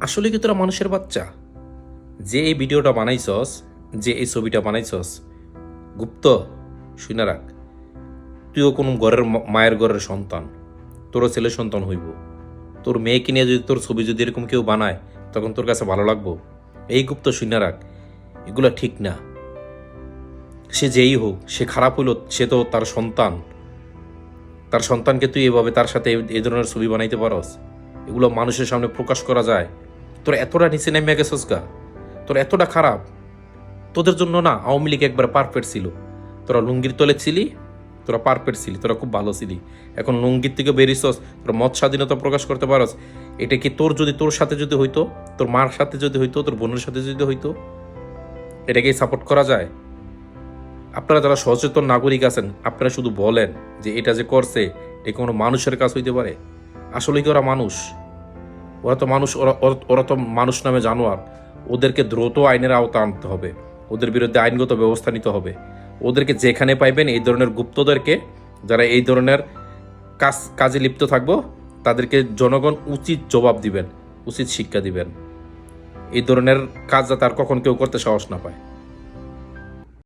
আসলে কি তোরা মানুষের বাচ্চা? যে এই ভিডিওটা বানাইছস, যে এই ছবিটা বানাইছস, গুপ্ত শুনে রাখ, তুইও কোনো ঘরের মায়ের ঘরের সন্তান, তোরও ছেলে সন্তান হইব। তোর মেয়েকে নিয়ে যদি তোর ছবি যদি এরকম কেউ বানায়, তখন তোর কাছে ভালো লাগবো? এই গুপ্ত শুনে রাখ, এগুলো ঠিক না। সে যেই হোক, সে খারাপ হইল, সে তো তার সন্তান। তার সন্তানকে তুই এভাবে তার সাথে এই ধরনের ছবি বানাইতে পারস? এগুলো মানুষের সামনে প্রকাশ করা যায়? তোর এতটা নিচে নেমে গেছস গা? তোর এতটা খারাপ? তোদের জন্য না আওয়ামী লীগ একবার পারফেক্ট ছিল। তোরা লুঙ্গির তলে ছিলি, তোরা পারফেক্ট ছিলি, তোরা খুব ভালো ছিলি। এখন লুঙ্গির থেকে বেরিয়েছস, তোরা মত স্বাধীনতা প্রকাশ করতে পারস। এটা কি তোর যদি তোর সাথে যদি হইতো, তোর মার সাথে যদি হইতো, তোর বোনের সাথে যদি হইতো, এটাকে সাপোর্ট করা যায়? আপনারা যারা সচেতন নাগরিক আছেন, আপনারা শুধু বলেন যে এটা যে করছে এটা কোনো মানুষের কাজ হইতে পারে? আসলে কি ওরা মানুষ? ওরা তো মানুষ, ওরা তো মানুষ নামে জানোয়ার। ওদেরকে দ্রুত আইনের আওতা আনতে হবে, ওদের বিরুদ্ধে আইনগত ব্যবস্থা নিতে হবে। ওদেরকে যেখানে পাইবেন, এই ধরনের গুপ্তদেরকে, যারা এই ধরনের কাজে লিপ্ত থাকবো, তাদেরকে জনগণ উচিত জবাব দিবেন, উচিত শিক্ষা দিবেন। এই ধরনের কাজ যাতে আর কখন কেউ করতে সাহস না পায়।